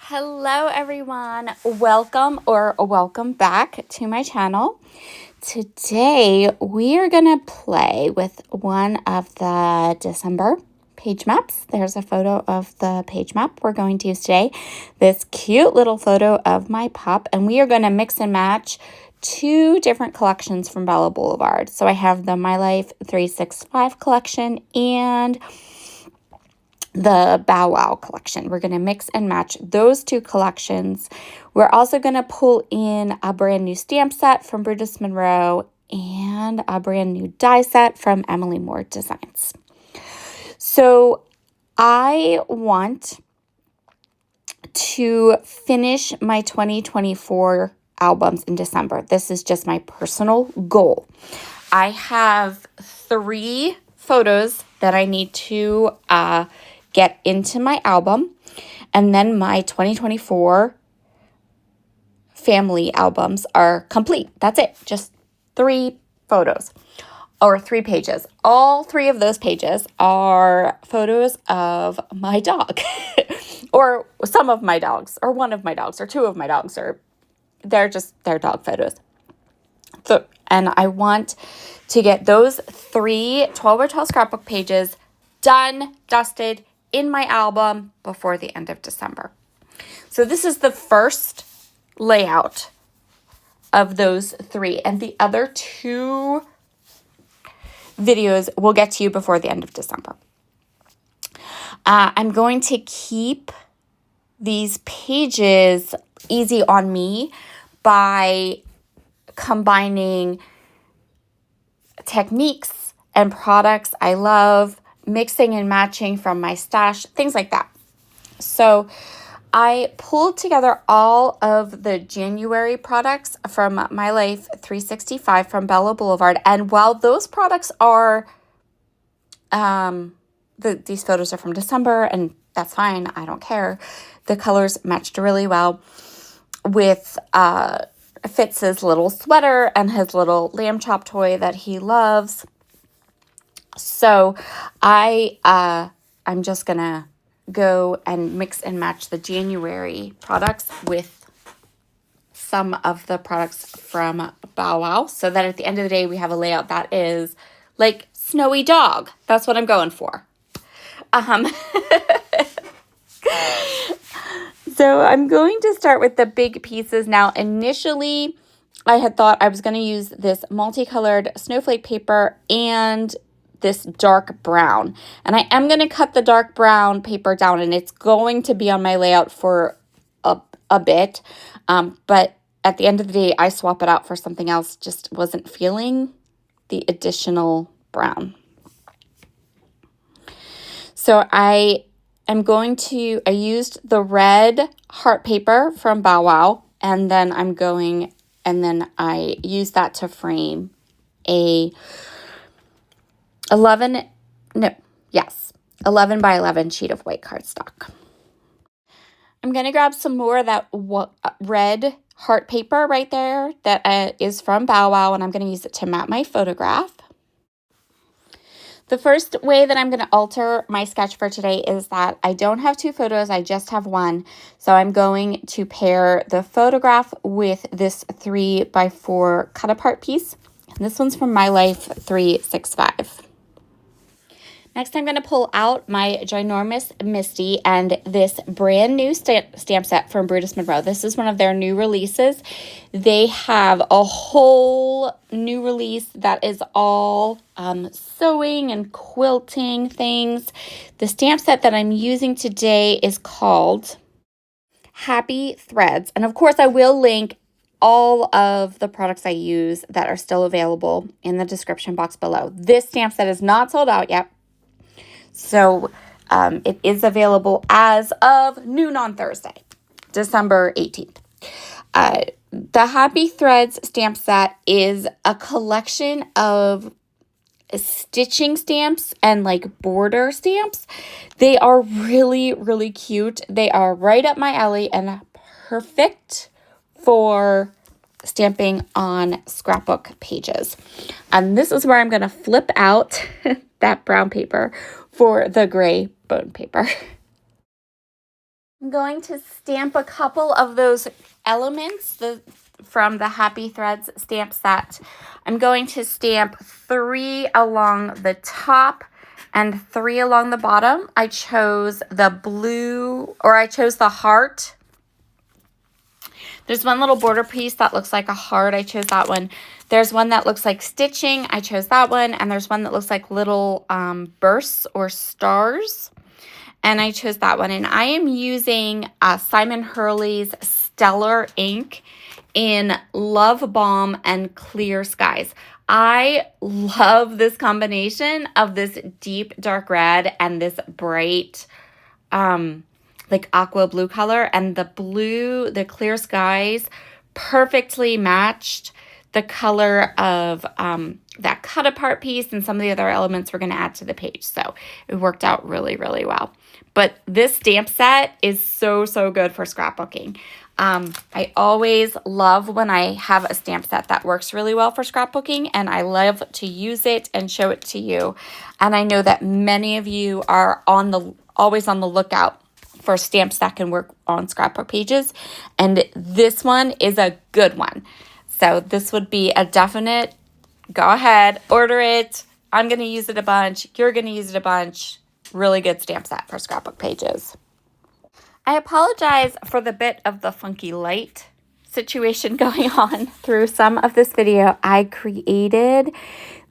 Hello everyone, welcome back to my channel. Today we are going to play with one of the December page maps. There's a photo of the page map we're going to use today. This cute little photo of my pup, and we are going to mix and match two different collections from Bella Boulevard. So I have the My Life 365 collection and the Bow Wow collection. We're going to mix and match those two collections. We're also going to pull in a brand new stamp set from Brutus Monroe and a brand new die set from Emily Moore Designs. So I want to finish my 2024 albums in December. This is just my personal goal. I have 3 photos that I need to get into my album, and then my 2024 family albums are complete. That's it. Just 3 photos or 3 pages. All 3 of those pages are photos of my dog or some of my dogs or one of my dogs or 2 of my dogs, or they're dog photos. So, and I want to get those 3 12 by 12 scrapbook pages done, dusted, in my album before the end of December. So this is the first layout of those 3, and the other 2 videos will get to you before the end of December. I'm going to keep these pages easy on me by combining techniques and products I love, mixing and matching from my stash, things like that. So I pulled together all of the January products from My Life 365 from Bella Boulevard. And while those products are, these photos are from December, and that's fine, I don't care. The colors matched really well with Fitz's little sweater and his little lamb chop toy that he loves. So I'm just gonna go and mix and match the January products with some of the products from Bow Wow, so that at the end of the day we have a layout that is like snowy dog. That's what I'm going for. So I'm going to start with the big pieces now. Initially, I had thought I was going to use this multicolored snowflake paper and this dark brown. And I am going to cut the dark brown paper down, and it's going to be on my layout for a bit. But at the end of the day, I swap it out for something else. Just wasn't feeling the additional brown. So I used the red heart paper from Bow Wow, and then I used that to frame a 11 by 11 sheet of white cardstock. I'm going to grab some more of that red heart paper right there that is from Bow Wow, and I'm going to use it to map my photograph. The first way that I'm going to alter my sketch for today is that I don't have 2 photos, I just have 1. So I'm going to pair the photograph with this 3 by 4 cut apart piece. And this one's from My Life 365. Next, I'm going to pull out my ginormous Misty and this brand new stamp set from Brutus Monroe. This is one of their new releases. They have a whole new release that is all sewing and quilting things. The stamp set that I'm using today is called Happy Threads. And of course, I will link all of the products I use that are still available in the description box below. This stamp set is not sold out yet. So it is available as of noon on Thursday, December 18th. The Happy Threads stamp set is a collection of stitching stamps and like border stamps. They are really, really cute. They are right up my alley and perfect for stamping on scrapbook pages. And this is where I'm going to flip out that brown paper for the gray bone paper. I'm going to stamp a couple of those elements from the Happy Threads stamp set. I'm going to stamp 3 along the top and 3 along the bottom. I chose the blue, or I chose the heart. There's one little border piece that looks like a heart. I chose that one. There's one that looks like stitching. I chose that one. And there's one that looks like little bursts or stars. And I chose that one. And I am using Simon Hurley's Stellar ink in Love Balm and Clear Skies. I love this combination of this deep dark red and this bright like aqua blue color, and the Clear Skies perfectly matched the color of that cut apart piece and some of the other elements we're going to add to the page. So it worked out really, really well. But this stamp set is so, so good for scrapbooking. I always love when I have a stamp set that works really well for scrapbooking, and I love to use it and show it to you. And I know that many of you are always on the lookout for stamps that can work on scrapbook pages, and this one is a good one. So this would be a definite go ahead, order it. I'm going to use it a bunch. You're going to use it a bunch. Really good stamp set for scrapbook pages. I apologize for the bit of the funky light situation going on through some of this video. I created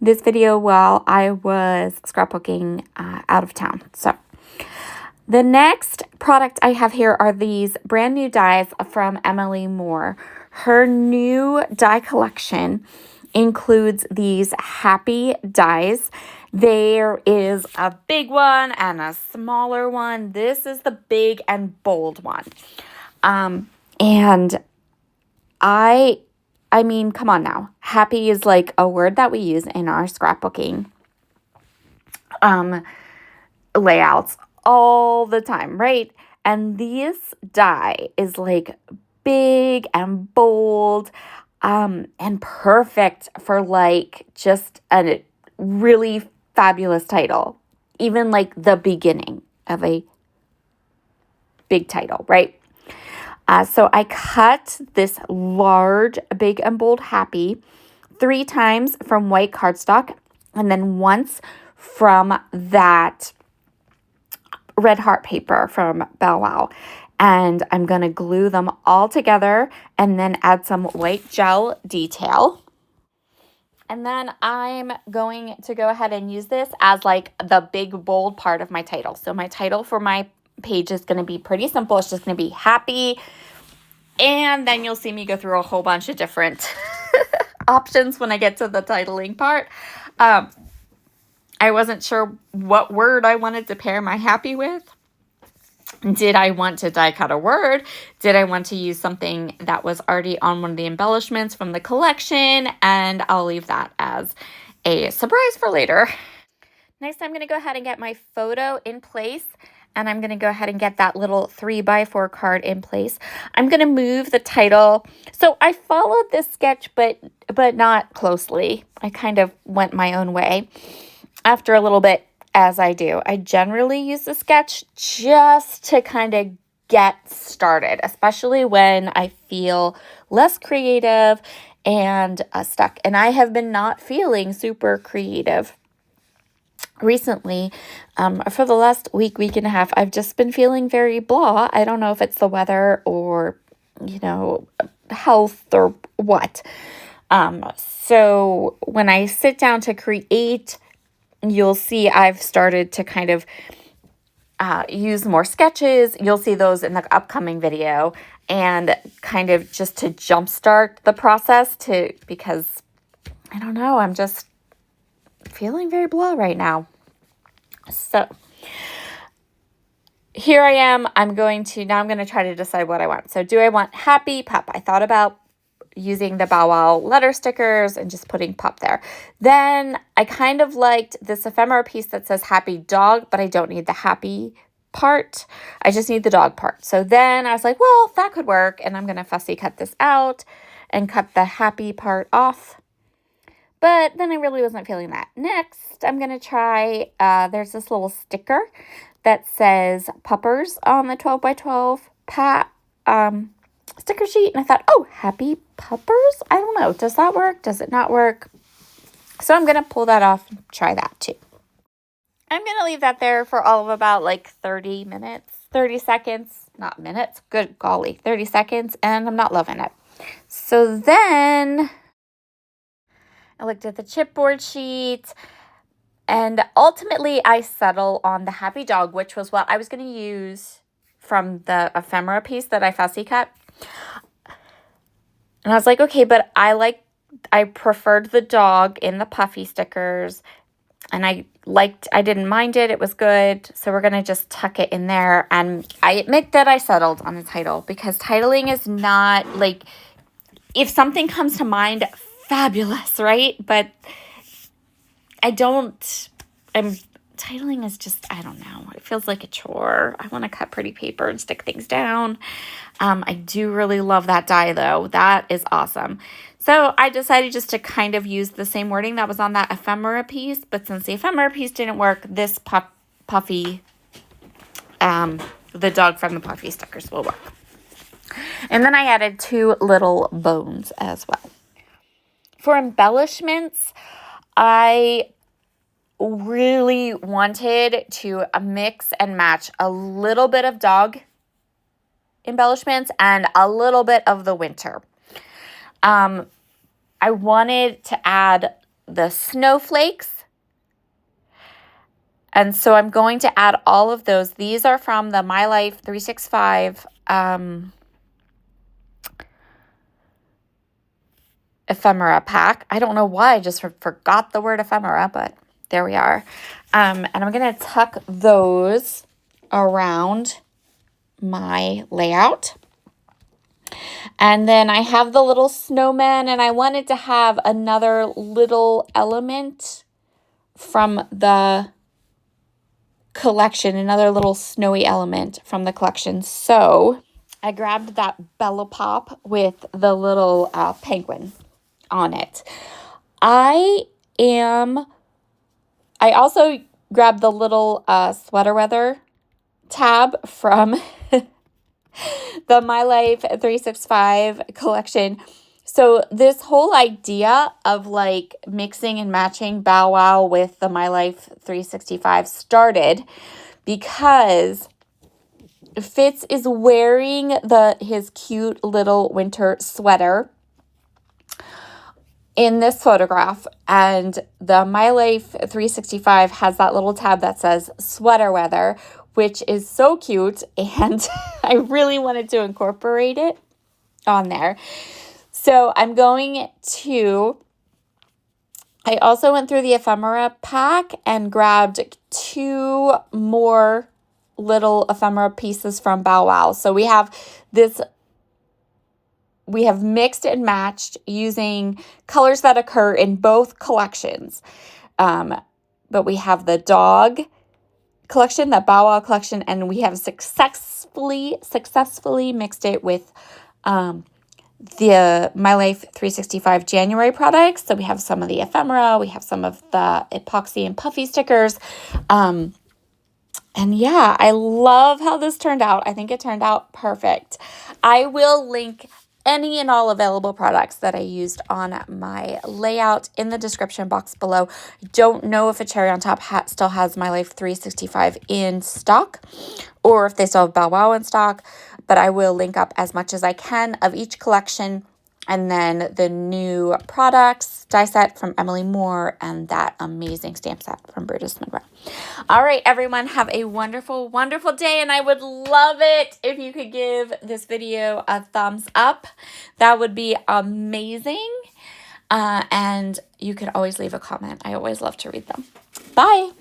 this video while I was scrapbooking out of town. So the next product I have here are these brand new dies from Emily Moore. Her new die collection includes these happy dies. There is a big one and a smaller one. This is the big and bold one. And I mean, come on now. Happy is like a word that we use in our scrapbooking layouts all the time, right? And this die is like big and bold, and perfect for like just a really fabulous title, even like the beginning of a big title, right? So I cut this large, big and bold happy 3 times from white cardstock, and then once from that red heart paper from Bow Wow. And I'm going to glue them all together and then add some white gel detail. And then I'm going to go ahead and use this as like the big bold part of my title. So my title for my page is going to be pretty simple. It's just going to be happy. And then you'll see me go through a whole bunch of different options when I get to the titling part. I wasn't sure what word I wanted to pair my happy with. Did I want to die cut a word? Did I want to use something that was already on one of the embellishments from the collection? And I'll leave that as a surprise for later. Next, I'm going to go ahead and get my photo in place. And I'm going to go ahead and get that little 3x4 card in place. I'm going to move the title. So I followed this sketch, but not closely. I kind of went my own way after a little bit. As I do, I generally use the sketch just to kind of get started, especially when I feel less creative and stuck. And I have been not feeling super creative recently. For the last week and a half, I've just been feeling very blah. I don't know if it's the weather or, health or what. So when I sit down to create, you'll see I've started to kind of use more sketches. You'll see those in the upcoming video, and kind of just to jumpstart the process because I don't know, I'm just feeling very blah right now. So here I am. I'm going to try to decide what I want. So do I want happy pup? I thought about using the Bow Wow letter stickers and just putting pup there. Then I kind of liked this ephemera piece that says happy dog, but I don't need the happy part. I just need the dog part. So then I was like, well, that could work. And I'm going to fussy cut this out and cut the happy part off. But then I really wasn't feeling that. Next, I'm going to try, there's this little sticker that says Puppers on the 12 by 12 sticker sheet. And I thought, oh, happy Puppers? I don't know. Does that work? Does it not work? So I'm going to pull that off and try that too. I'm going to leave that there for all of about like 30 minutes, 30 seconds, not minutes. Good golly, 30 seconds. And I'm not loving it. So then I looked at the chipboard sheet. And ultimately, I settle on the Happy Dog, which was what I was going to use from the ephemera piece that I fussy cut. And I was like, okay, but I preferred the dog in the puffy stickers. And I didn't mind it. It was good. So we're going to just tuck it in there. And I admit that I settled on the title because titling is not like, if something comes to mind, fabulous, right? But titling is just, I don't know. It feels like a chore. I want to cut pretty paper and stick things down. I do really love that die though. That is awesome. So I decided just to kind of use the same wording that was on that ephemera piece. But since the ephemera piece didn't work, this puffy, the dog from the puffy stickers will work. And then I added 2 little bones as well. For embellishments, I really wanted to mix and match a little bit of dog embellishments and a little bit of the winter. I wanted to add the snowflakes. And so I'm going to add all of those. These are from the My Life 365 ephemera pack. I don't know why I just forgot the word ephemera, but there we are. And I'm going to tuck those around my layout. And then I have the little snowman, and I wanted to have another little element from the collection, another little snowy element from the collection. So I grabbed that Bella Pop with the little penguin on it. I also grabbed the little sweater weather tab from the My Life 365 collection. So this whole idea of like mixing and matching Bow Wow with the My Life 365 started because Fitz is wearing his cute little winter sweater in this photograph, and the My Life 365 has that little tab that says sweater weather, which is so cute, and I really wanted to incorporate it on there. So I also went through the ephemera pack and grabbed 2 more little ephemera pieces from Bow Wow. So we have mixed and matched using colors that occur in both collections. But we have the dog collection, the Bow Wow collection, and we have successfully mixed it with the My Life 365 January products. So we have some of the ephemera, we have some of the epoxy and puffy stickers. And yeah, I love how this turned out. I think it turned out perfect. I will link any and all available products that I used on my layout in the description box below. I don't know if a Cherry on Top still has My Life 365 in stock or if they still have Bow Wow in stock, but I will link up as much as I can of each collection, and then the new products, die set from Emily Moore, and that amazing stamp set from Brutus Monroe. All right, everyone, have a wonderful, wonderful day, and I would love it if you could give this video a thumbs up. That would be amazing, and you could always leave a comment. I always love to read them. Bye.